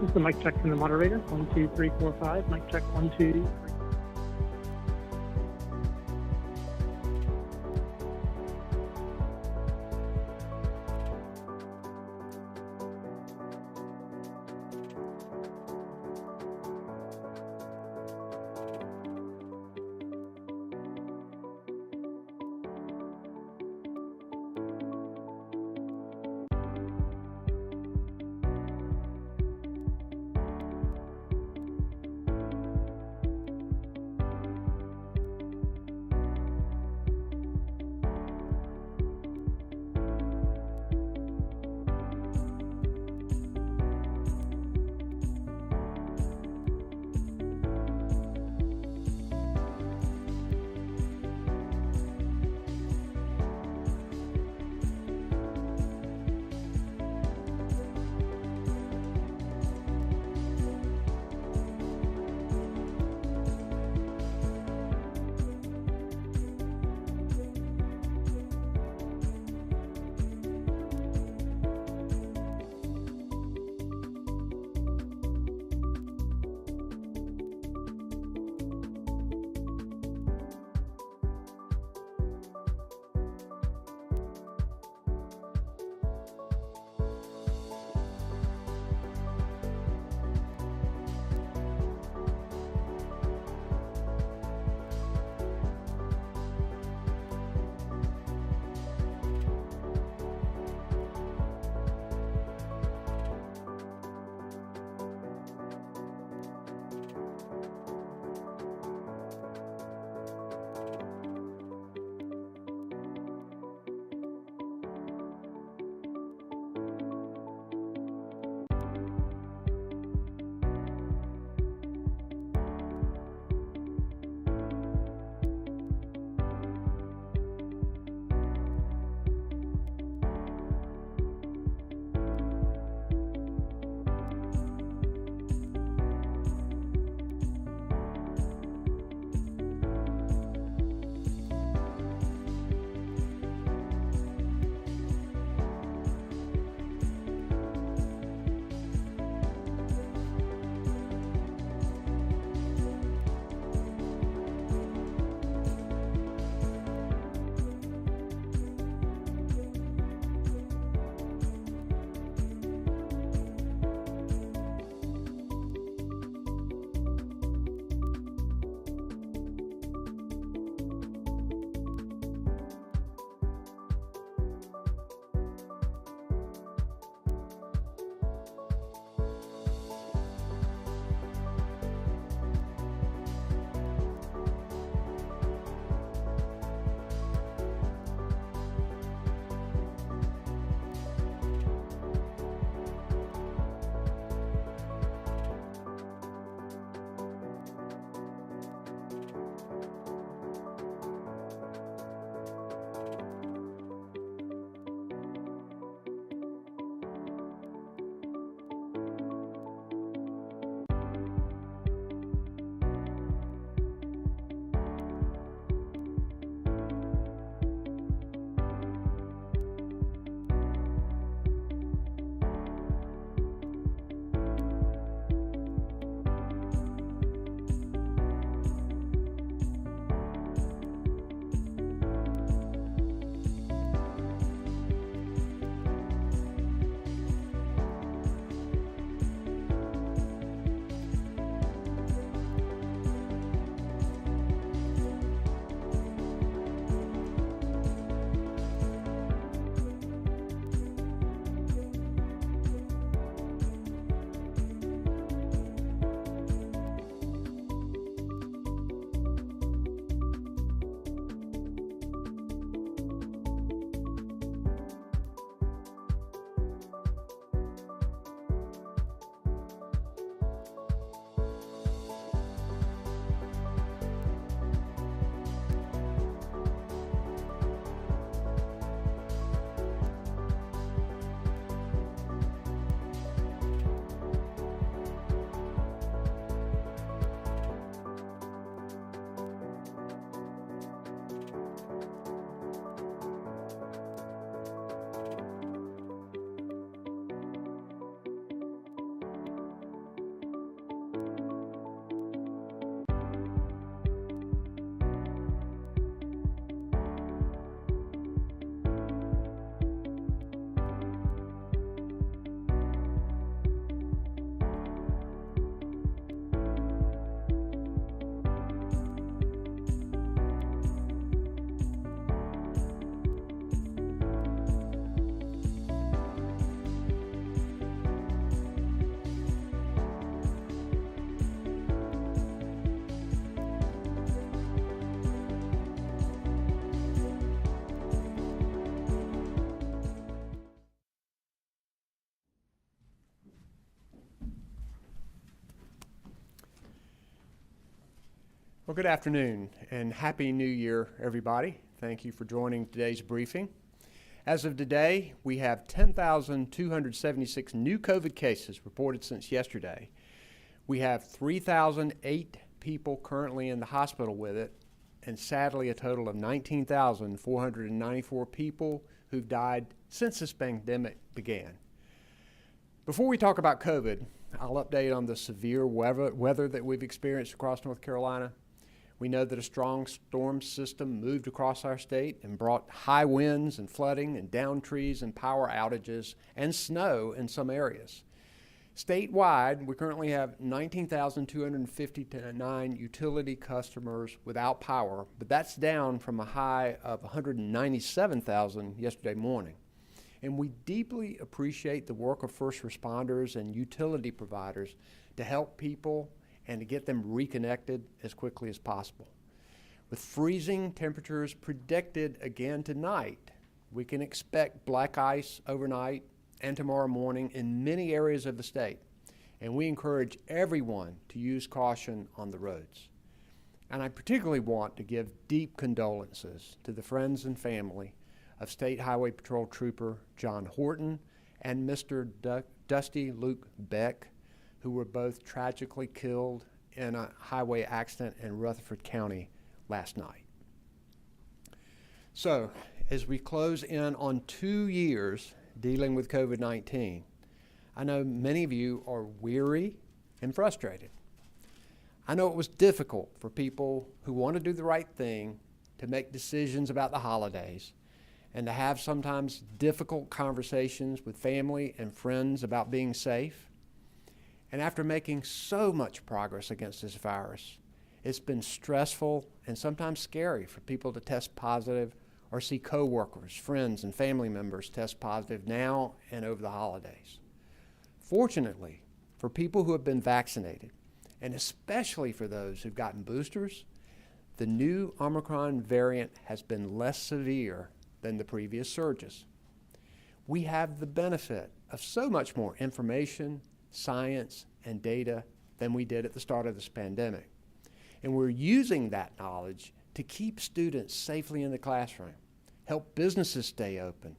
This is the mic check from the moderator. 1, 2, 3, 4, 5. Mic check 1, 2. Well, good afternoon and Happy New Year, everybody. Thank you for joining today's briefing. As of today, we have 10,276 new COVID cases reported since yesterday. We have 3,008 people currently in the hospital with it, and sadly a total of 19,494 people who've died since this pandemic began. Before we talk about COVID, I'll update on the severe weather that we've experienced across North Carolina. We know that a strong storm system moved across our state and brought high winds and flooding and downed trees and power outages and snow in some areas. Statewide, we currently have 19,259 utility customers without power, but that's down from a high of 197,000 yesterday morning. And we deeply appreciate the work of first responders and utility providers to help people and to get them reconnected as quickly as possible. With freezing temperatures predicted again tonight, we can expect black ice overnight and tomorrow morning in many areas of the state, and we encourage everyone to use caution on the roads. And I particularly want to give deep condolences to the friends and family of State Highway Patrol Trooper John Horton and Mr. Dusty Luke Beck, who were both tragically killed in a highway accident in Rutherford County last night. So, as we close in on 2 years dealing with COVID-19, I know many of you are weary and frustrated. I know it was difficult for people who want to do the right thing to make decisions about the holidays and to have sometimes difficult conversations with family and friends about being safe. And after making so much progress against this virus, it's been stressful and sometimes scary for people to test positive or see coworkers, friends, and family members test positive now and over the holidays. Fortunately, for people who have been vaccinated, and especially for those who've gotten boosters, the new Omicron variant has been less severe than the previous surges. We have the benefit of so much more information, science, and data than we did at the start of this pandemic. And we're using that knowledge to keep students safely in the classroom, help businesses stay open,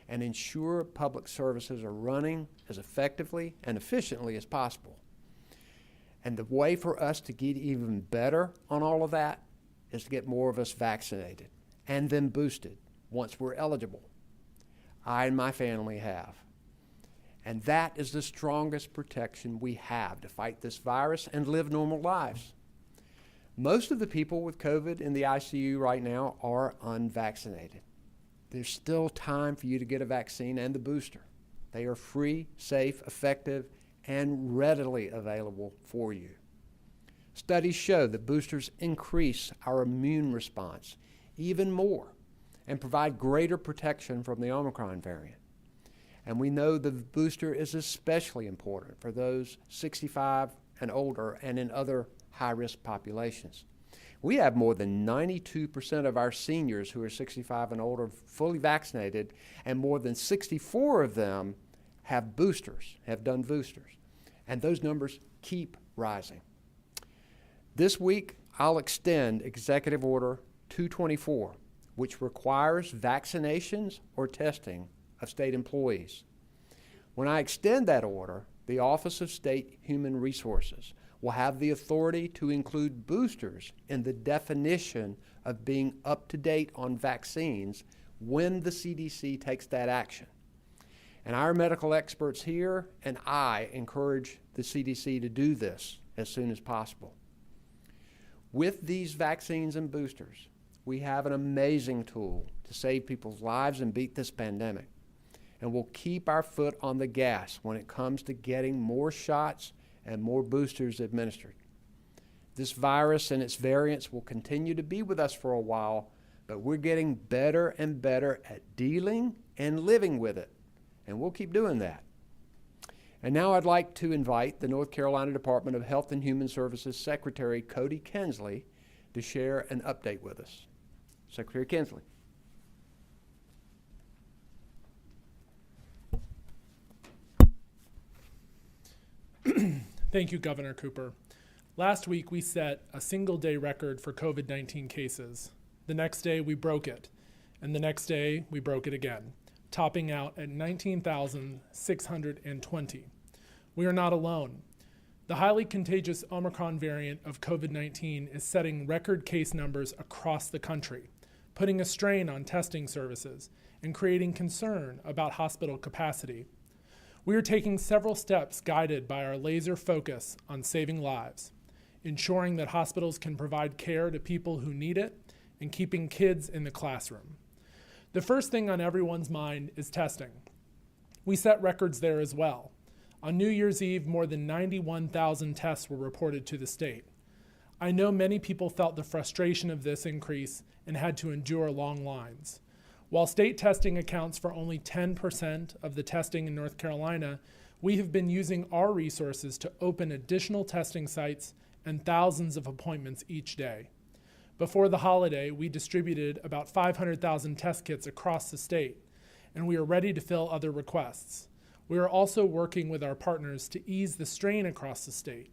and ensure public services are running as effectively and efficiently as possible. And the way for us to get even better on all of that is to get more of us vaccinated and then boosted once we're eligible. I and my family have. And that is the strongest protection we have to fight this virus and live normal lives. Most of the people with COVID in the ICU right now are unvaccinated. There's still time for you to get a vaccine and the booster. They are free, safe, effective, and readily available for you. Studies show that boosters increase our immune response even more and provide greater protection from the Omicron variant. And we know the booster is especially important for those 65 and older and in other high-risk populations. We have more than 92% of our seniors who are 65 and older fully vaccinated, and more than 64 of them have done boosters. And those numbers keep rising. This week, I'll extend Executive Order 224, which requires vaccinations or testing of state employees. When I extend that order, the Office of State Human Resources will have the authority to include boosters in the definition of being up to date on vaccines when the CDC takes that action. And our medical experts here and I encourage the CDC to do this as soon as possible. With these vaccines and boosters, we have an amazing tool to save people's lives and beat this pandemic. And we'll keep our foot on the gas when it comes to getting more shots and more boosters administered. This virus and its variants will continue to be with us for a while, but we're getting better and better at dealing and living with it, and we'll keep doing that. And now I'd like to invite the North Carolina Department of Health and Human Services Secretary Cody Kinsley to share an update with us. Secretary Kinsley. Thank you, Governor Cooper. Last week, we set a single-day record for COVID-19 cases. The next day, we broke it. And the next day, we broke it again, topping out at 19,620. We are not alone. The highly contagious Omicron variant of COVID-19 is setting record case numbers across the country, putting a strain on testing services and creating concern about hospital capacity. We are taking several steps guided by our laser focus on saving lives, ensuring that hospitals can provide care to people who need it, and keeping kids in the classroom. The first thing on everyone's mind is testing. We set records there as well. On New Year's Eve, more than 91,000 tests were reported to the state. I know many people felt the frustration of this increase and had to endure long lines. While state testing accounts for only 10% of the testing in North Carolina, we have been using our resources to open additional testing sites and thousands of appointments each day. Before the holiday, we distributed about 500,000 test kits across the state, and we are ready to fill other requests. We are also working with our partners to ease the strain across the state.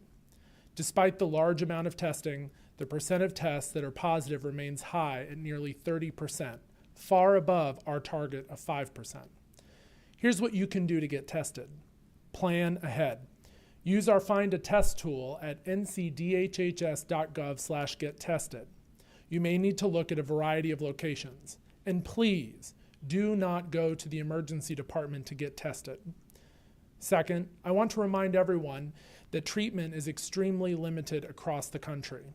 Despite the large amount of testing, the percent of tests that are positive remains high at nearly 30%, far above our target of 5%. Here's what you can do to get tested. Plan ahead. Use our Find a Test tool at ncdhhs.gov/gettested. You may need to look at a variety of locations. And please, do not go to the emergency department to get tested. Second, I want to remind everyone that treatment is extremely limited across the country.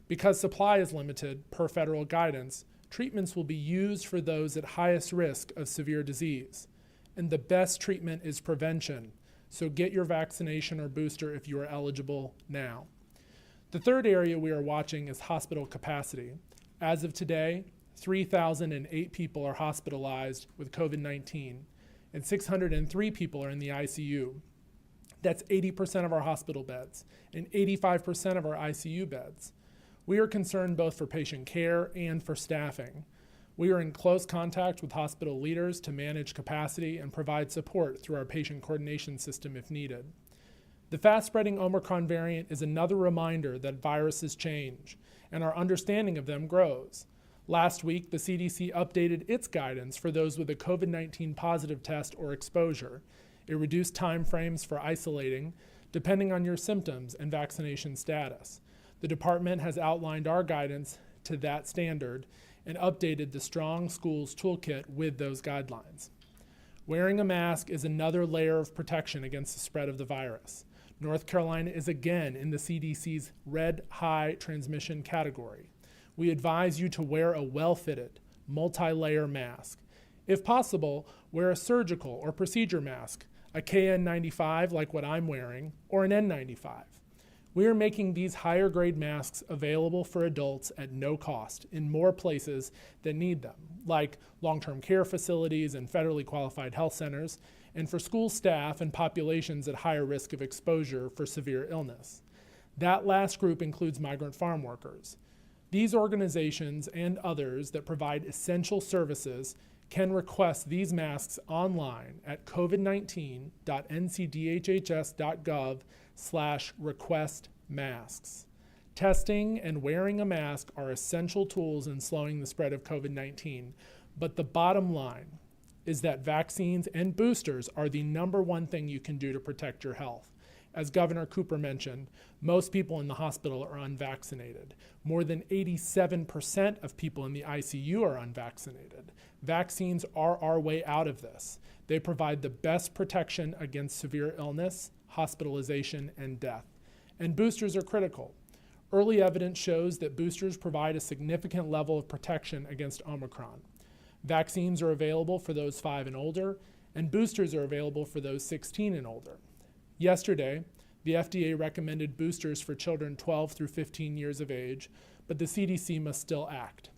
Because supply is limited, per federal guidance, treatments will be used for those at highest risk of severe disease. And the best treatment is prevention, so get your vaccination or booster if you are eligible now. The third area we are watching is hospital capacity. As of today, 3,008 people are hospitalized with COVID-19, and 603 people are in the ICU. That's 80% of our hospital beds and 85% of our ICU beds. We are concerned both for patient care and for staffing. We are in close contact with hospital leaders to manage capacity and provide support through our patient coordination system if needed. The fast-spreading Omicron variant is another reminder that viruses change, and our understanding of them grows. Last week, the CDC updated its guidance for those with a COVID-19 positive test or exposure. It reduced timeframes for isolating, depending on your symptoms and vaccination status. The department has outlined our guidance to that standard and updated the Strong Schools Toolkit with those guidelines. Wearing a mask is another layer of protection against the spread of the virus. North Carolina is again in the CDC's red high transmission category. We advise you to wear a well-fitted, multi-layer mask. If possible, wear a surgical or procedure mask, a KN95 like what I'm wearing, or an N95. We are making these higher grade masks available for adults at no cost in more places that need them, like long-term care facilities and federally qualified health centers, and for school staff and populations at higher risk of exposure for severe illness. That last group includes migrant farm workers. These organizations and others that provide essential services can request these masks online at covid19.ncdhhs.gov/request-masks. Testing and wearing a mask are essential tools in slowing the spread of COVID-19, but the bottom line is that vaccines and boosters are the number one thing you can do to protect your health. As Governor Cooper mentioned, most people in the hospital are unvaccinated. More than 87% of people in the ICU are unvaccinated. Vaccines are our way out of this. They provide the best protection against severe illness, hospitalization, and death. And boosters are critical. Early evidence shows that boosters provide a significant level of protection against Omicron. Vaccines are available for those 5 and older, and boosters are available for those 16 and older. Yesterday, the FDA recommended boosters for children 12 through 15 years of age, but the CDC must still act.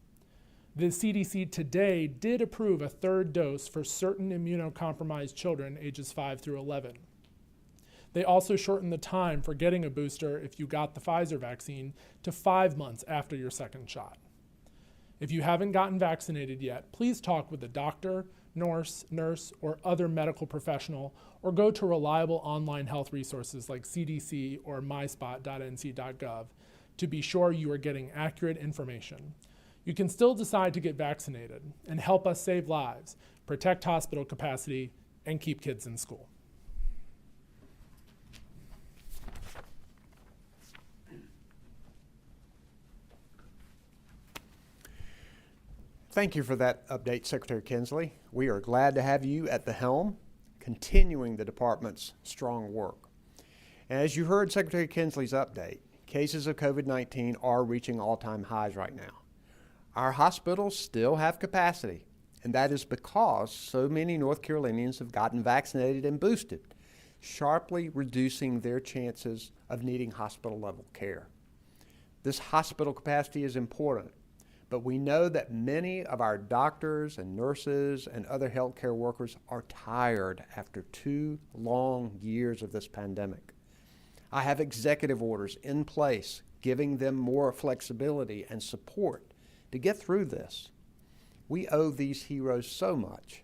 The CDC today did approve a 3rd dose for certain immunocompromised children ages 5 through 11. They also shortened the time for getting a booster if you got the Pfizer vaccine to 5 months after your 2nd shot. If you haven't gotten vaccinated yet, please talk with a doctor, nurse, or other medical professional, or go to reliable online health resources like CDC or myspot.nc.gov to be sure you are getting accurate information. You can still decide to get vaccinated and help us save lives, protect hospital capacity, and keep kids in school. Thank you for that update, Secretary Kinsley. We are glad to have you at the helm, continuing the department's strong work. As you heard Secretary Kinsley's update, cases of COVID-19 are reaching all-time highs right now. Our hospitals still have capacity, and that is because so many North Carolinians have gotten vaccinated and boosted, sharply reducing their chances of needing hospital-level care. This hospital capacity is important, but we know that many of our doctors and nurses and other healthcare workers are tired after 2 long years of this pandemic. I have executive orders in place giving them more flexibility and support to get through this. We owe these heroes so much,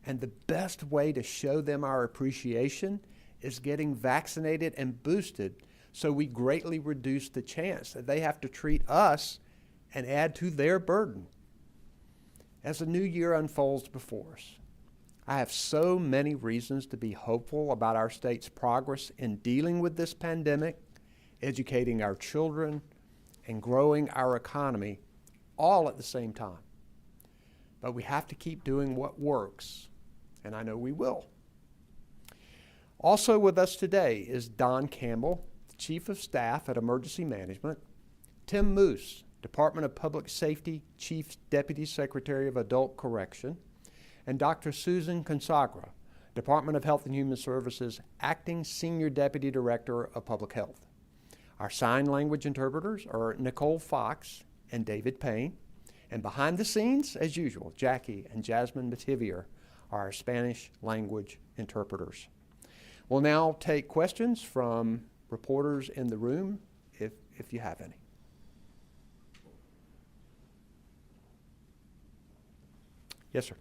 and the best way to show them our appreciation is getting vaccinated and boosted, so we greatly reduce the chance that they have to treat us and add to their burden. As the new year unfolds before us, I have so many reasons to be hopeful about our state's progress in dealing with this pandemic, educating our children, and growing our economy all at the same time. But we have to keep doing what works, and I know we will. Also with us today is Don Campbell, Chief of Staff at Emergency Management, Tim Moose, Department of Public Safety Chief Deputy Secretary of Adult Correction, and Dr. Susan Consagra, Department of Health and Human Services Acting Senior Deputy Director of Public Health. Our sign language interpreters are Nicole Fox and David Payne, and behind the scenes, as usual, Jackie and Jasmine Mativier are our Spanish language interpreters. We'll now take questions from reporters in the room, if you have any. Yes, sir.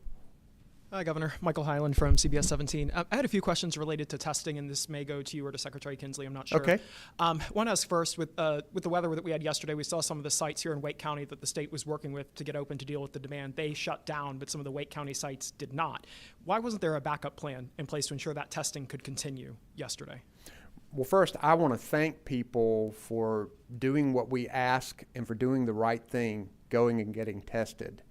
Hi, Governor. Michael Hyland from CBS 17. I had a few questions related to testing, and this may go to you or to Secretary Kinsley. I'm not sure. Okay. Want to ask first, with the weather that we had yesterday, we saw some of the sites here in Wake County that the state was working with to get open to deal with the demand. They shut down, but some of the Wake County sites did not. Why wasn't there a backup plan in place to ensure that testing could continue yesterday? Well, first, I want to thank people for doing what we ask and for doing the right thing, going and getting tested.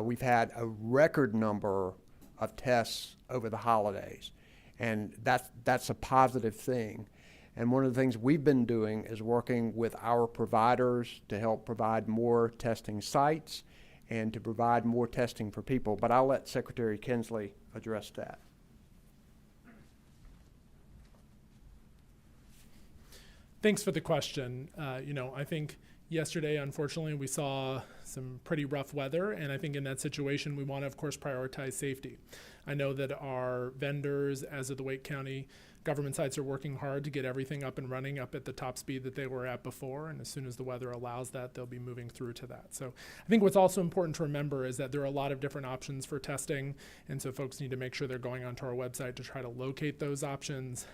We've had a record number of tests over the holidays, and that's a positive thing. And one of the things we've been doing is working with our providers to help provide more testing sites and to provide more testing for people. But I'll let Secretary Kinsley address that. Thanks for the question. I think yesterday, unfortunately, we saw some pretty rough weather, and I think in that situation, we want to, of course, prioritize safety. I know that our vendors, as of the Wake County government sites, are working hard to get everything up and running up at the top speed that they were at before, and as soon as the weather allows that, they'll be moving through to that. So I think what's also important to remember is that there are a lot of different options for testing, and so folks need to make sure they're going onto our website to try to locate those options.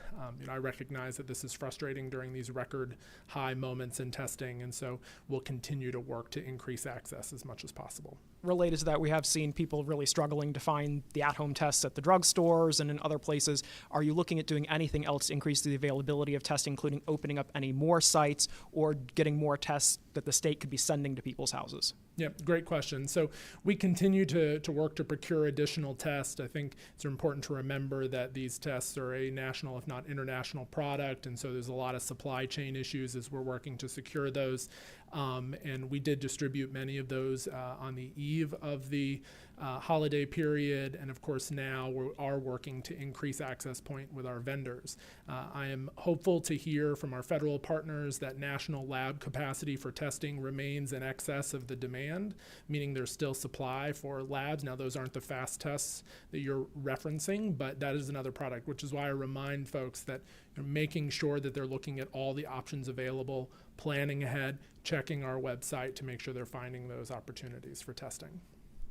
I recognize that this is frustrating during these record high moments in testing, and so we'll continue to work to increase access as much as possible. Related to that, we have seen people really struggling to find the at-home tests at the drugstores and in other places. Are you looking at doing anything else to increase the availability of tests, including opening up any more sites or getting more tests that the state could be sending to people's houses? Yep, great question. So we continue to work to procure additional tests. I think it's important to remember that these tests are a national, if not international, product, and so there's a lot of supply chain issues as we're working to secure those. And we did distribute many of those on the eve of the holiday period, and of course now we are working to increase access point with our vendors. I am hopeful to hear from our federal partners that national lab capacity for testing remains in excess of the demand, meaning there's still supply for labs. Now those aren't the fast tests that you're referencing, but that is another product, which is why I remind folks that making sure that they're looking at all the options available, planning ahead, checking our website to make sure they're finding those opportunities for testing.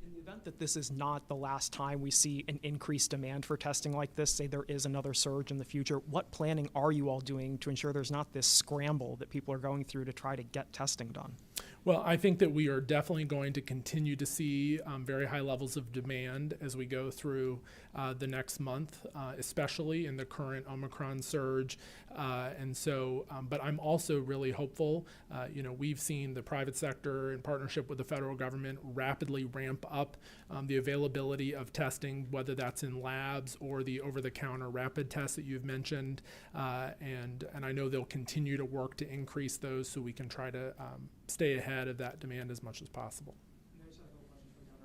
In the event that this is not the last time we see an increased demand for testing like this, say there is another surge in the future, what planning are you all doing to ensure there's not this scramble that people are going through to try to get testing done? Well, I think that we are definitely going to continue to see very high levels of demand as we go through the next month, especially in the current Omicron surge. But I'm also really hopeful. We've seen the private sector in partnership with the federal government rapidly ramp up the availability of testing, whether that's in labs or the over-the-counter rapid tests that you've mentioned. And I know they'll continue to work to increase those so we can try to stay ahead of that demand as much as possible.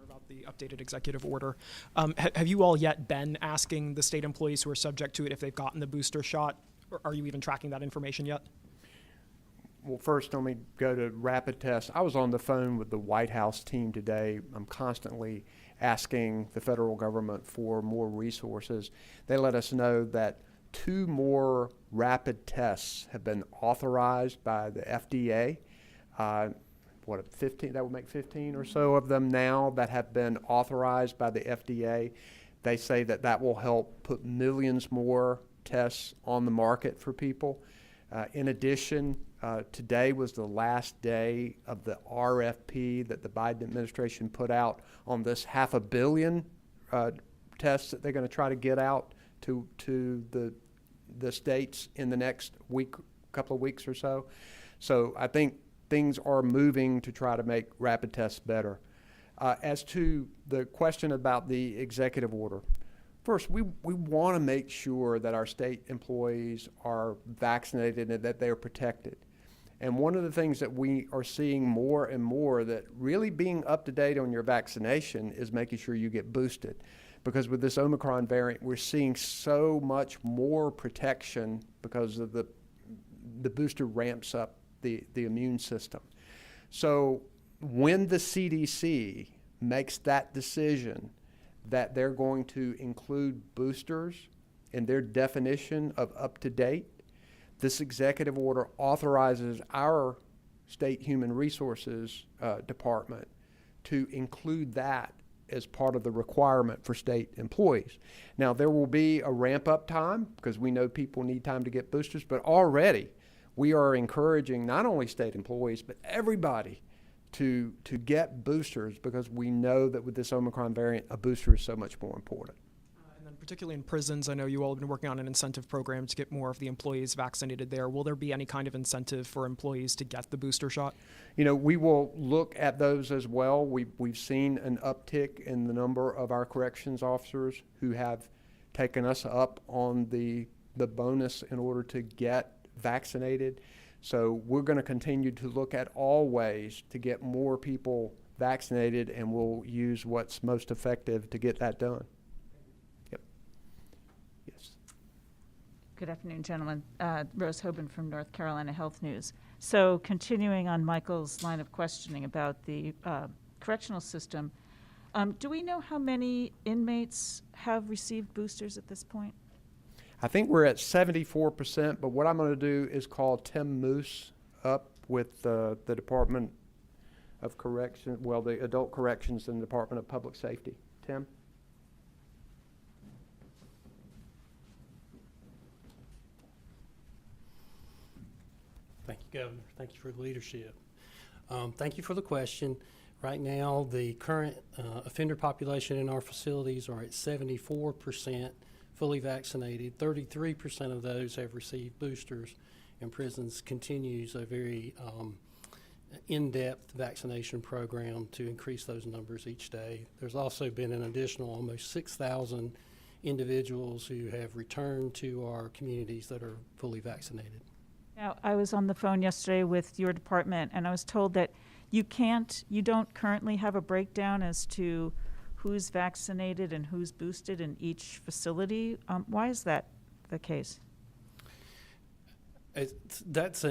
About the updated executive order. Have you all yet been asking the state employees who are subject to it if they've gotten the booster shot? Or are you even tracking that information yet? Well, first, let me go to rapid tests. I was on the phone with the White House team today. I'm constantly asking the federal government for more resources. They let us know that 2 more rapid tests have been authorized by the FDA. 15, that would make 15 or so of them now that have been authorized by the FDA. They say that that will help put millions more tests on the market for people. In addition, today was the last day of the RFP that the Biden administration put out on this 500 million tests that they're going to try to get out to the states in the next couple of weeks or so. So I think things are moving to try to make rapid tests better. As to the question about the executive order, first, we want to make sure that our state employees are vaccinated and that they are protected. And one of the things that we are seeing more and more, that really being up to date on your vaccination is making sure you get boosted. Because with this Omicron variant, we're seeing so much more protection because of the booster ramps up the immune system. So when the CDC makes that decision that they're going to include boosters in their definition of up to date, this executive order authorizes our state human resources department to include that as part of the requirement for state employees. Now, there will be a ramp up time because we know people need time to get boosters, but already we are encouraging not only state employees, but everybody to get boosters because we know that with this Omicron variant, a booster is so much more important. And then particularly in prisons, I know you all have been working on an incentive program to get more of the employees vaccinated there. Will there be any kind of incentive for employees to get the booster shot? We will look at those as well. We've seen an uptick in the number of our corrections officers who have taken us up on the bonus in order to get vaccinated. So we're going to continue to look at all ways to get more people vaccinated, and we'll use what's most effective to get that done. Yep. Yes. Good afternoon, gentlemen. Rose Hoban from North Carolina Health News. So continuing on Michael's line of questioning about the correctional system, do we know how many inmates have received boosters at this point? I think we're at 74%, but what I'm going to do is call Tim Moose up with the Department of Correction, the Adult Corrections and Department of Public Safety. Tim? Thank you, Governor. Thank you for the leadership. Thank you for the question. Right now, the current offender population in our facilities are at 74% fully vaccinated. 33% of those have received boosters, and prisons continues a very in-depth vaccination program to increase those numbers each day. There's also been an additional almost 6,000 individuals who have returned to our communities that are fully vaccinated. Now, I was on the phone yesterday with your department, and I was told that you don't currently have a breakdown as to who's vaccinated and who's boosted in each facility. Why is that the case? That's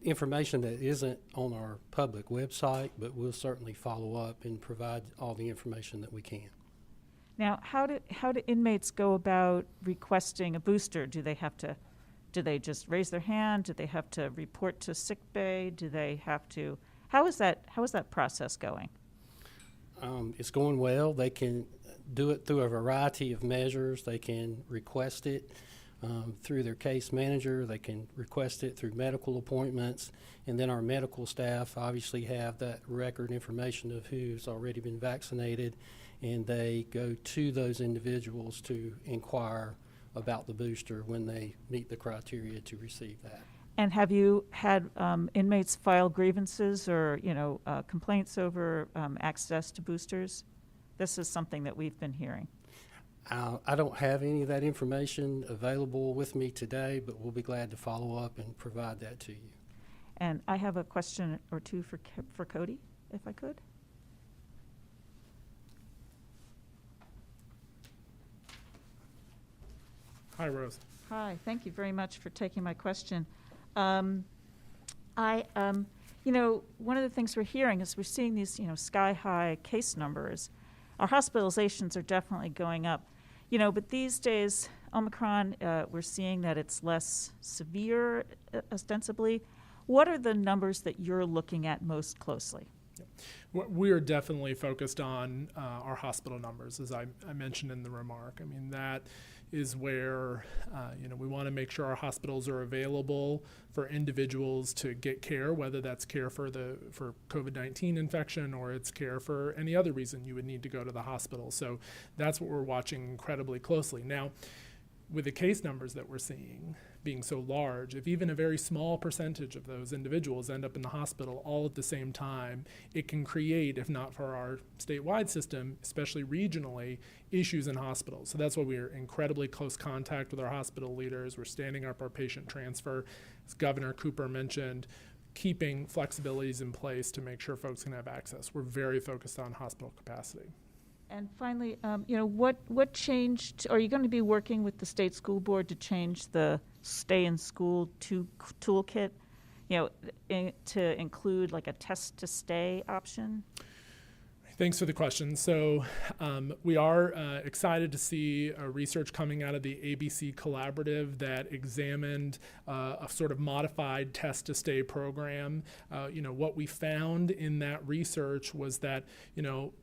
information that isn't on our public website, but we'll certainly follow up and provide all the information that we can. Now, how do inmates go about requesting a booster? Do they just raise their hand? Do they have to report to sick bay? Do they have to? How is that process going? It's going well. They can do it through a variety of measures. They can request it through their case manager. They can request it through medical appointments. And then our medical staff obviously have that record information of who's already been vaccinated, and they go to those individuals to inquire about the booster when they meet the criteria to receive that. And have you had inmates file grievances or, complaints over access to boosters? This is something that we've been hearing. I don't have any of that information available with me today, but we'll be glad to follow up and provide that to you. And I have a question or two for Cody, if I could. Hi, Rose. Hi, thank you very much for taking my question. One of the things we're hearing is we're seeing these, sky-high case numbers. Our hospitalizations are definitely going up, but these days, Omicron, we're seeing that it's less severe, ostensibly. What are the numbers that you're looking at most closely? We are definitely focused on our hospital numbers, as I mentioned in the remark. I mean, that is where we want to make sure our hospitals are available for individuals to get care, whether that's care for COVID-19 infection or it's care for any other reason you would need to go to the hospital. So that's what we're watching incredibly closely. Now, with the case numbers that we're seeing being so large, if even a very small percentage of those individuals end up in the hospital all at the same time, it can create, if not for our statewide system, especially regionally, issues in hospitals. So that's why we are in incredibly close contact with our hospital leaders. We're standing up our patient transfer, as Governor Cooper mentioned, keeping flexibilities in place to make sure folks can have access. We're very focused on hospital capacity. And finally, what changed? Are you going to be working with the state school board to change the stay in school toolkit, to include like a test to stay option? Thanks for the question. So we are excited to see research coming out of the ABC Collaborative that examined a sort of modified test to stay program. What we found in that research was that,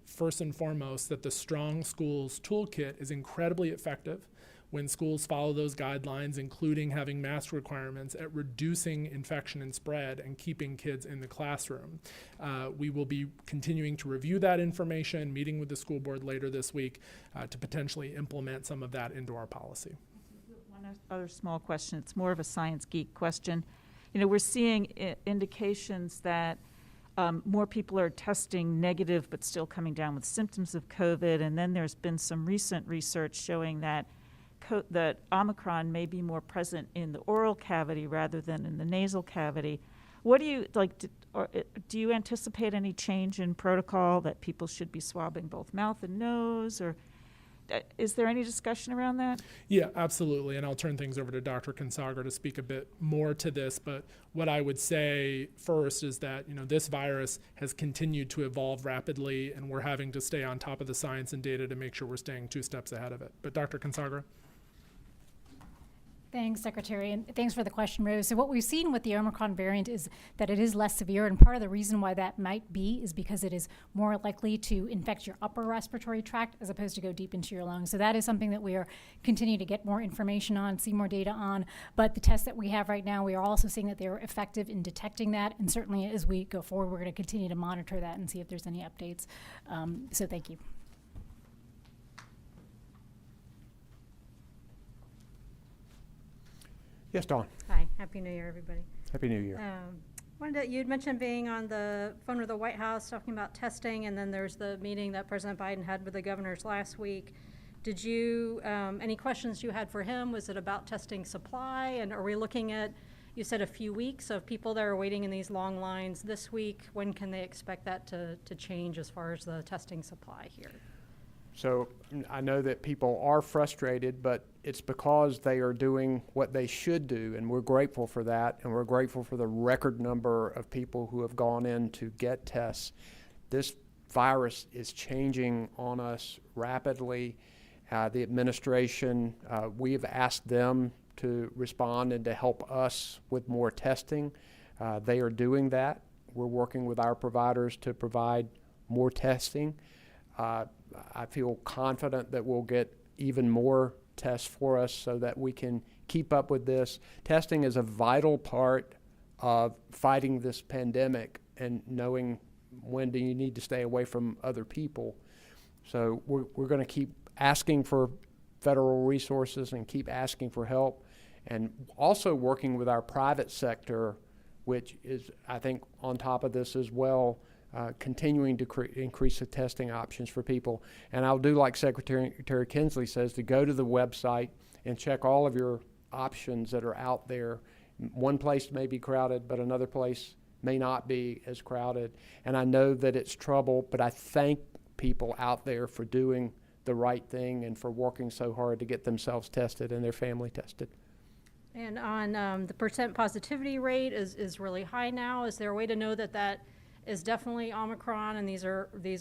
first and foremost, that the Strong Schools Toolkit is incredibly effective when schools follow those guidelines, including having mask requirements, at reducing infection and spread and keeping kids in the classroom. We will be continuing to review that information, meeting with the school board later this week to potentially implement some of that into our policy. One other small question, it's more of a science geek question. We're seeing indications that more people are testing negative but still coming down with symptoms of COVID, and then there's been some recent research showing that that Omicron may be more present in the oral cavity rather than in the nasal cavity. What do you do you anticipate any change in protocol that people should be swabbing both mouth and nose, or is there any discussion around that? Yeah, absolutely. And I'll turn things over to Dr. Consagra to speak a bit more to this. But what I would say first is that, this virus has continued to evolve rapidly, and we're having to stay on top of the science and data to make sure we're staying 2 steps ahead of it. But Dr. Consagra? Thanks, Secretary, and thanks for the question, Rose. So what we've seen with the Omicron variant is that it is less severe, and part of the reason why that might be is because it is more likely to infect your upper respiratory tract as opposed to go deep into your lungs. So that is something that we are continuing to get more information on, see more data on. But the tests that we have right now, we are also seeing that they are effective in detecting that, and certainly as we go forward, we're going to continue to monitor that and see if there's any updates. So thank you. Yes, Dawn. Hi, Happy New Year, everybody. Happy New Year. You'd mentioned being on the phone with the White House talking about testing, and then there's the meeting that President Biden had with the governors last week. Did you, any questions you had for him? Was it about testing supply? And are we looking at, you said a few weeks of people that are waiting in these long lines this week? When can they expect that to change as far as the testing supply here? So I know that people are frustrated, but it's because they are doing what they should do, and we're grateful for that, and we're grateful for the record number of people who have gone in to get tests. This virus is changing on us rapidly. The administration, we have asked them to respond and to help us with more testing. They are doing that. We're working with our providers to provide more testing. I feel confident that we'll get even more tests for us so that we can keep up with this. Testing is a vital part of fighting this pandemic and knowing when do you need to stay away from other people. So we're going to keep asking for federal resources and keep asking for help, and also working with our private sector, which is, I think, on top of this as well, continuing to increase the testing options for people. And I'll do like Secretary Kinsley says, to go to the website and check all of your options that are out there. One place may be crowded, but another place may not be as crowded. And I know that it's trouble, but I thank people out there for doing the right thing and for working so hard to get themselves tested and their family tested. And on the percent positivity rate is really high now. Is there a way to know that that is definitely Omicron and these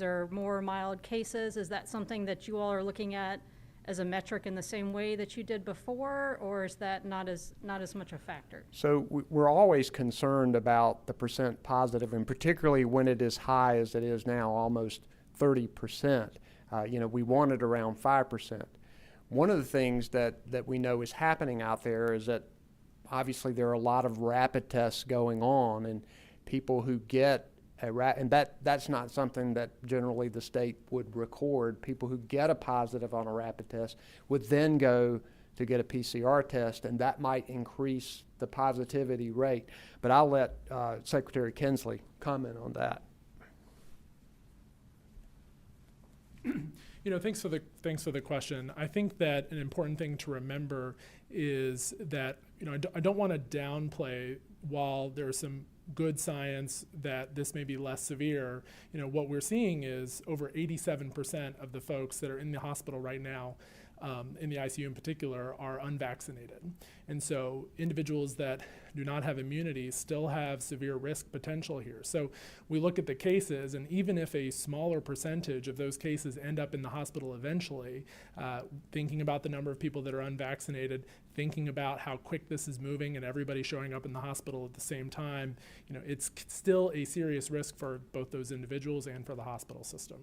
are more mild cases? Is that something that you all are looking at as a metric in the same way that you did before, or is that not as much a factor? So we're always concerned about the percent positive, and particularly when it is high as it is now, almost 30%. We want it around 5%. One of the things that we know is happening out there is that obviously there are a lot of rapid tests going on, and people who get and that's not something that generally the state would record. People who get a positive on a rapid test would then go to get a PCR test, and that might increase the positivity rate. But I'll let Secretary Kinsley comment on that. Thanks for the question. I think that an important thing to remember is that I don't want to downplay, while there's some good science that this may be less severe. What we're seeing is over 87% of the folks that are in the hospital right now, in the ICU in particular, are unvaccinated. And so individuals that do not have immunity still have severe risk potential here. So we look at the cases, and even if a smaller percentage of those cases end up in the hospital eventually, thinking about the number of people that are unvaccinated, thinking about how quick this is moving and everybody showing up in the hospital at the same time, it's still a serious risk for both those individuals and for the hospital system.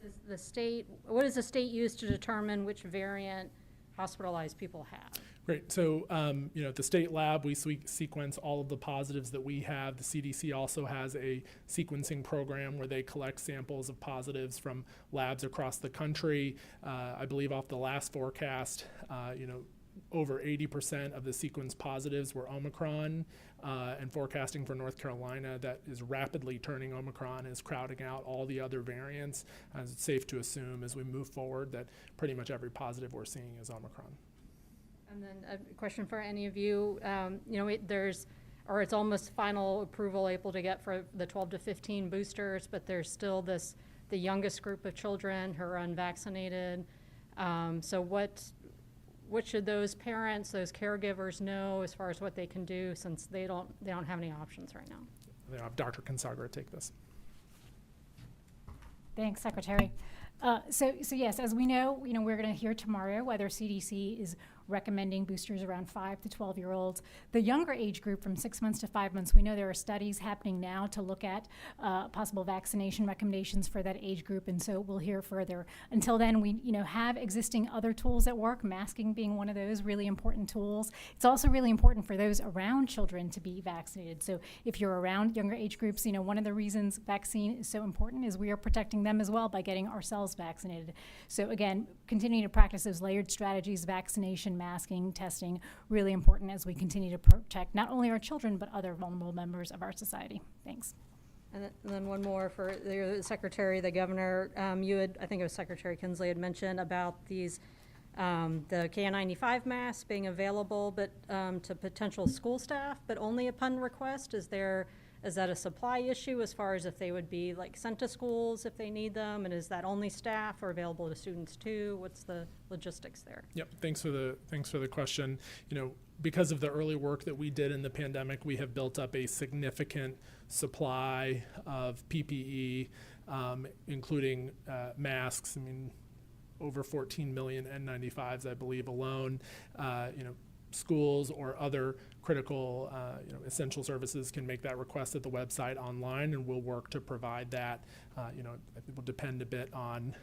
What does the state use to determine which variant hospitalized people have? Great. So, at the state lab, we sequence all of the positives that we have. The CDC also has a sequencing program where they collect samples of positives from labs across the country. I believe off the last forecast, over 80% of the sequence positives were Omicron, and forecasting for North Carolina that is rapidly turning Omicron, is crowding out all the other variants. It's safe to assume as we move forward that pretty much every positive we're seeing is Omicron. And then a question for any of you. It's almost final approval able to get for the 12 to 15 boosters, but there's still the youngest group of children who are unvaccinated. So what should those parents, those caregivers know as far as what they can do, since they don't have any options right now? I'll have Dr. Consagra take this. Thanks, Secretary. So yes, as we know, we're going to hear tomorrow whether CDC is recommending boosters around 5 to 12-year-olds. The younger age group from 6 months to 5 months, we know there are studies happening now to look at possible vaccination recommendations for that age group, and so we'll hear further. Until then, we have existing other tools at work, masking being one of those really important tools. It's also really important for those around children to be vaccinated. So if you're around younger age groups, one of the reasons vaccine is so important is we are protecting them as well by getting ourselves vaccinated. So again, continuing to practice those layered strategies, vaccination, masking, testing, really important as we continue to protect not only our children, but other vulnerable members of our society. Thanks. And then one more for the Secretary, the Governor. I think it was Secretary Kinsley had mentioned about these, the KN95 masks being available, but to potential school staff, but only upon request. Is that a supply issue as far as if they would be sent to schools if they need them, and is that only staff or available to students too? What's the logistics there? Yep. Thanks for the question. Because of the early work that we did in the pandemic, we have built up a significant supply of PPE, including masks. Over 14 million N95s, I believe, alone. schools or other critical essential services can make that request at the website online, and we'll work to provide that. It will depend a bit on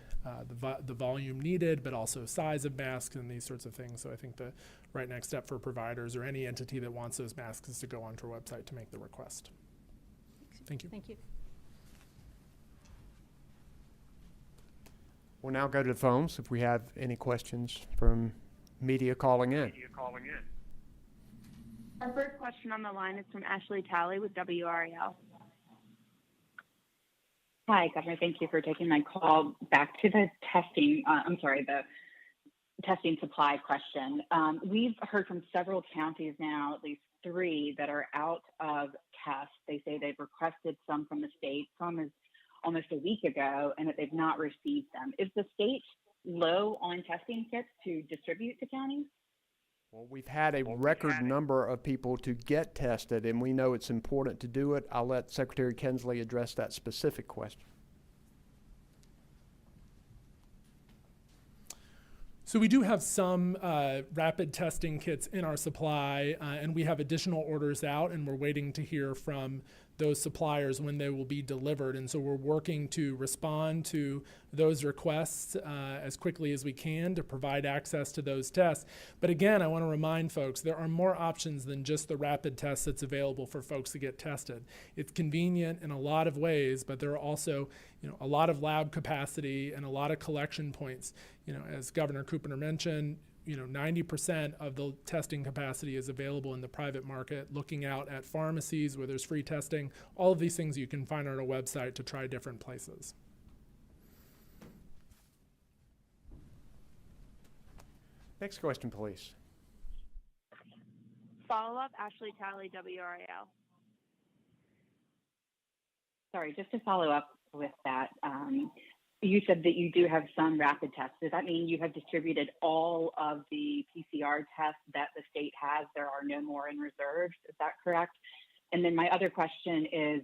the volume needed, but also size of masks and these sorts of things. So I think the right next step for providers or any entity that wants those masks is to go onto our website to make the request. Thank you. Thank you. We'll now go to the phones if we have any questions from media calling in. Our first question on the line is from Ashley Talley with WRAL. Hi, Governor. Thank you for taking my call. Back to the testing, the testing supply question. We've heard from several counties now, at least 3, that are out of tests. They say they've requested some from the state, some is almost a week ago, and that they've not received them. Is the state low on testing kits to distribute to counties? Well, we've had a record number of people to get tested, and we know it's important to do it. I'll let Secretary Kensley address that specific question. So we do have some rapid testing kits in our supply, and we have additional orders out, and we're waiting to hear from those suppliers when they will be delivered. And so we're working to respond to those requests as quickly as we can to provide access to those tests. But again, I want to remind folks, there are more options than just the rapid test that's available for folks to get tested. It's convenient in a lot of ways, but there are also a lot of lab capacity and a lot of collection points. As Governor Cooper mentioned, 90% of the testing capacity is available in the private market, looking out at pharmacies where there's free testing. All of these things you can find on our website to try different places. Next question, please. Follow-up, Ashley Talley, WRAL. Sorry, just to follow up with that, you said that you do have some rapid tests. Does that mean you have distributed all of the PCR tests that the state has? There are no more in reserve. Is that correct? And then my other question is,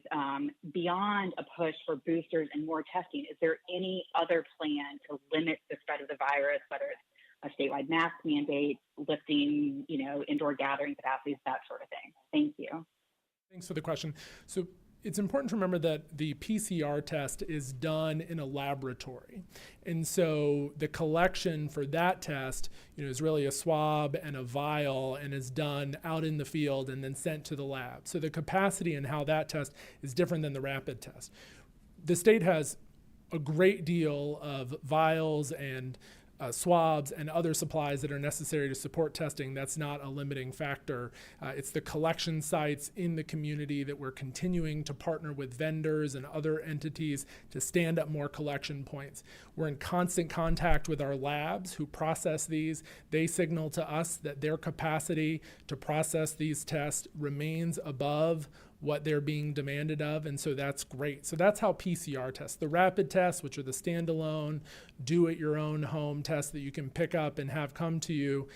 beyond a push for boosters and more testing, is there any other plan to limit the spread of the virus, whether it's a statewide mask mandate, lifting, indoor gathering capacities, that sort of thing? Thank you. Thanks for the question. So it's important to remember that the PCR test is done in a laboratory. And so the collection for that test, is really a swab and a vial and is done out in the field and then sent to the lab. So the capacity and how that test is different than the rapid test. The state has a great deal of vials and swabs and other supplies that are necessary to support testing. That's not a limiting factor. It's the collection sites in the community that we're continuing to partner with vendors and other entities to stand up more collection points. We're in constant contact with our labs who process these. They signal to us that their capacity to process these tests remains above what they're being demanded of, and so that's great. So that's how PCR tests. The rapid tests, which are the standalone, do-it-your-own home tests that you can pick up and have come to you,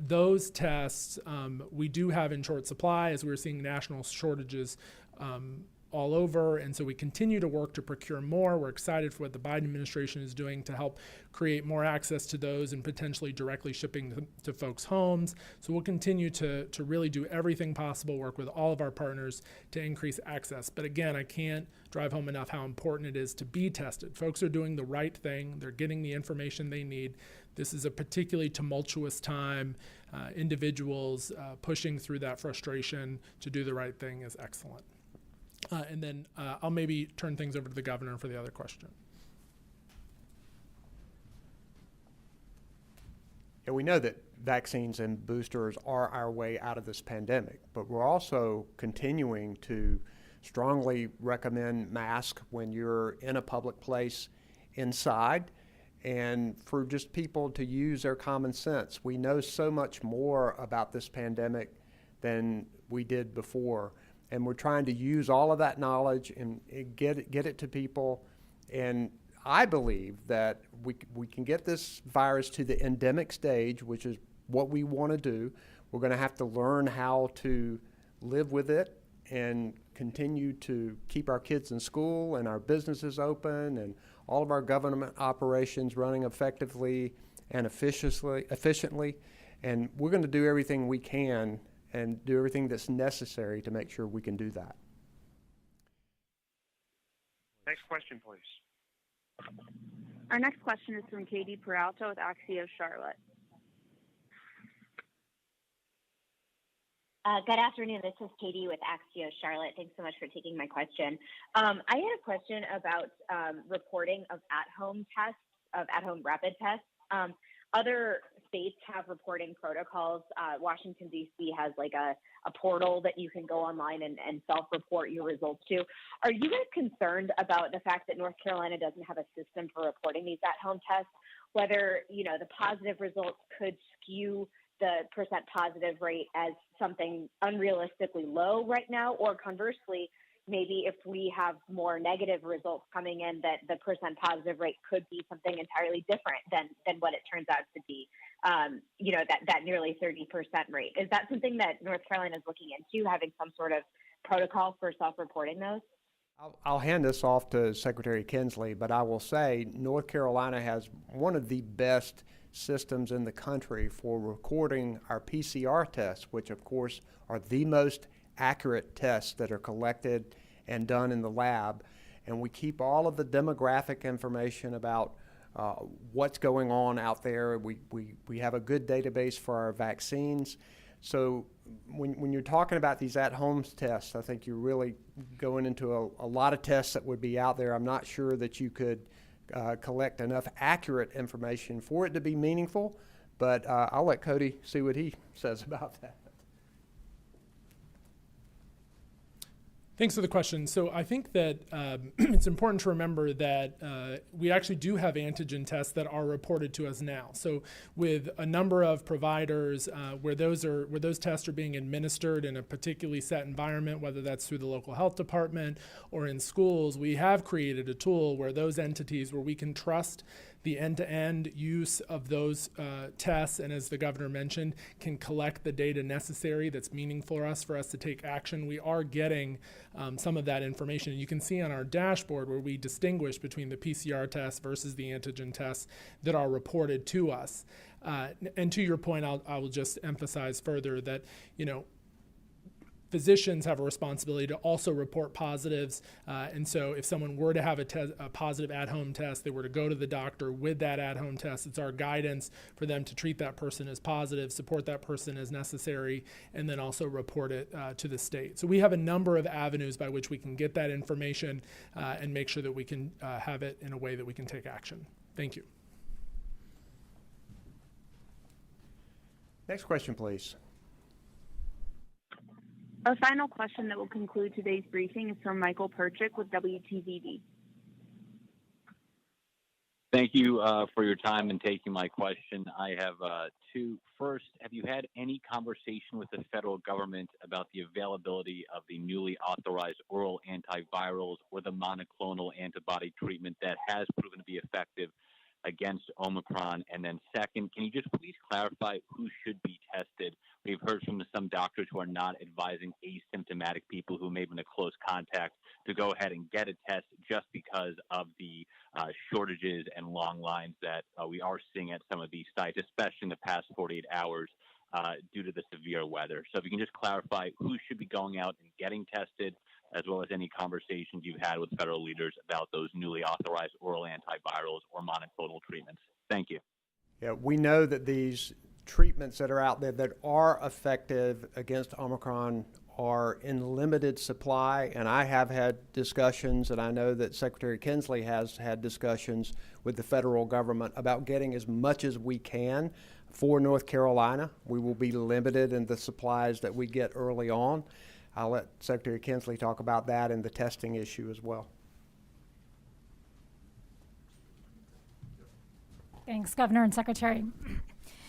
those tests we do have in short supply as we're seeing national shortages all over, and so we continue to work to procure more. We're excited for what the Biden administration is doing to help create more access to those and potentially directly shipping to folks' homes. So we'll continue to really do everything possible, work with all of our partners to increase access. But again, I can't drive home enough how important it is to be tested. Folks are doing the right thing. They're getting the information they need. This is a particularly tumultuous time. Individuals pushing through that frustration to do the right thing is excellent. And then I'll maybe turn things over to the governor for the other question. Yeah, we know that vaccines and boosters are our way out of this pandemic, but we're also continuing to strongly recommend masks when you're in a public place inside, and for just people to use their common sense. We know so much more about this pandemic than we did before. And we're trying to use all of that knowledge and get it to people. And I believe that we can get this virus to the endemic stage, which is what we want to do. We're going to have to learn how to live with it and continue to keep our kids in school and our businesses open and all of our government operations running effectively and efficiently. And we're going to do everything we can and do everything that's necessary to make sure we can do that. Next question, please. Our next question is from Katie Peralta with Axios Charlotte. Good afternoon. This is Katie with Axios Charlotte. Thanks so much for taking my question. I had a question about reporting of at-home tests, of at-home rapid tests. Other states have reporting protocols. Washington, D.C. has like a portal that you can go online and self-report your results to. Are you guys concerned about the fact that North Carolina doesn't have a system for reporting these at-home tests, whether, the positive results could skew the percent positive rate as something unrealistically low right now, or conversely, maybe if we have more negative results coming in, that the percent positive rate could be something entirely different than what it turns out to be, that nearly 30% rate. Is that something that North Carolina is looking into, having some sort of protocol for self-reporting those? I'll hand this off to Secretary Kinsley, but I will say North Carolina has one of the best systems in the country for recording our PCR tests, which of course are the most accurate tests that are collected and done in the lab. And we keep all of the demographic information about what's going on out there. We have a good database for our vaccines. So when you're talking about these at-home tests, I think you're really going into a lot of tests that would be out there. I'm not sure that you could collect enough accurate information for it to be meaningful, but I'll let Cody see what he says about that. Thanks for the question. So I think that it's important to remember that we actually do have antigen tests that are reported to us now. So with a number of providers where those tests are being administered in a particularly set environment, whether that's through the local health department or in schools, we have created a tool where those entities, where we can trust the end-to-end use of those tests, and as the governor mentioned, can collect the data necessary that's meaningful for us to take action. We are getting some of that information. And you can see on our dashboard where we distinguish between the PCR tests versus the antigen tests that are reported to us. And to your point, I will just emphasize further that, physicians have a responsibility to also report positives. And so if someone were to have a positive at-home test, they were to go to the doctor with that at-home test, it's our guidance for them to treat that person as positive, support that person as necessary, and then also report it to the state. So we have a number of avenues by which we can get that information and make sure that we can have it in a way that we can take action. Thank you. Next question, please. Our final question that will conclude today's briefing is from Michael Perchik with WTVD. Thank you for your time and taking my question. I have two. First, have you had any conversation with the federal government about the availability of the newly authorized oral antivirals or the monoclonal antibody treatment that has proven to be effective against Omicron? And then second, can you just please clarify who should be tested? We've heard from some doctors who are not advising asymptomatic people who may have been a close contact to go ahead and get a test just because of the shortages and long lines that we are seeing at some of these sites, especially in the past 48 hours due to the severe weather. So if you can just clarify who should be going out and getting tested, as well as any conversations you've had with federal leaders about those newly authorized oral antivirals or monoclonal treatments. Thank you. Yeah, we know that these treatments that are out there that are effective against Omicron are in limited supply, and I have had discussions, and I know that Secretary Kinsley has had discussions with the federal government about getting as much as we can for North Carolina. We will be limited in the supplies that we get early on. I'll let Secretary Kinsley talk about that and the testing issue as well. Thanks, Governor and Secretary.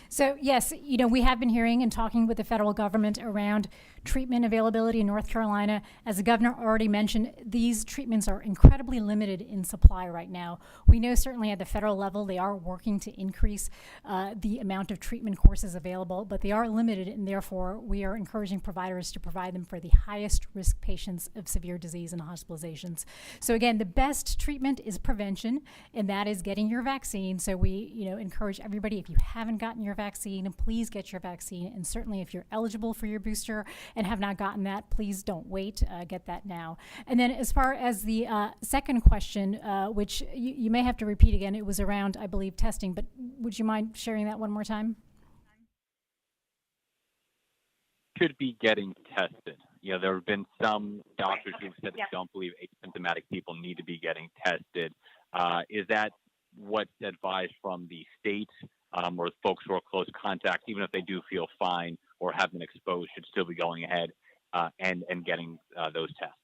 So yes, we have been hearing and talking with the federal government around treatment availability in North Carolina. As the governor already mentioned, these treatments are incredibly limited in supply right now. We know certainly at the federal level they are working to increase the amount of treatment courses available, but they are limited, and therefore we are encouraging providers to provide them for the highest risk patients of severe disease and hospitalizations. So again, the best treatment is prevention, and that is getting your vaccine. So we encourage everybody, if you haven't gotten your vaccine, please get your vaccine. And certainly if you're eligible for your booster and have not gotten that, please don't wait. Get that now. And then as far as the second question, which you may have to repeat again, it was around, I believe, testing, but would you mind sharing that one more time? Should be getting tested. You know, there have been some doctors who've said they don't believe asymptomatic people need to be getting tested. Is that what's advised from the state, or folks who are close contact, even if they do feel fine or have been exposed, should still be going ahead and getting those tests?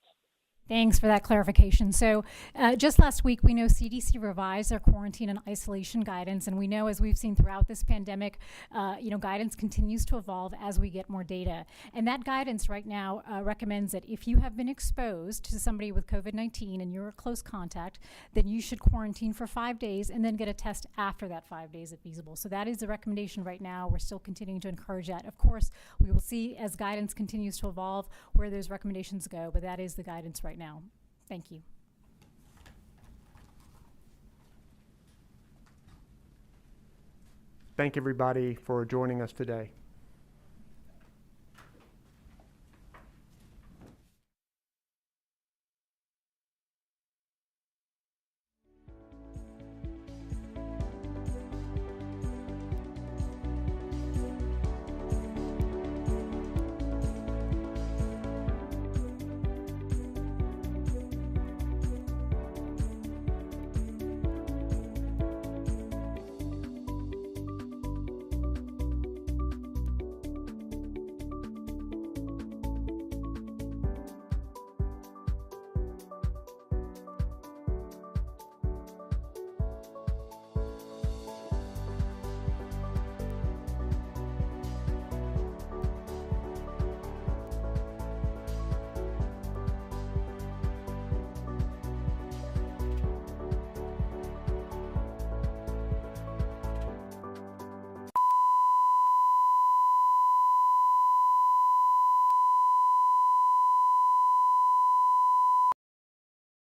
Thanks for that clarification. So just last week, we know CDC revised their quarantine and isolation guidance, and we know, as we've seen throughout this pandemic, guidance continues to evolve as we get more data. And that guidance right now recommends that if you have been exposed to somebody with COVID-19 and you're a close contact, then you should quarantine for 5 days and then get a test after that 5 days if feasible. So that is the recommendation right now. We're still continuing to encourage that. Of course, we will see as guidance continues to evolve where those recommendations go, but that is the guidance right now. Thank you. Thank everybody for joining us today.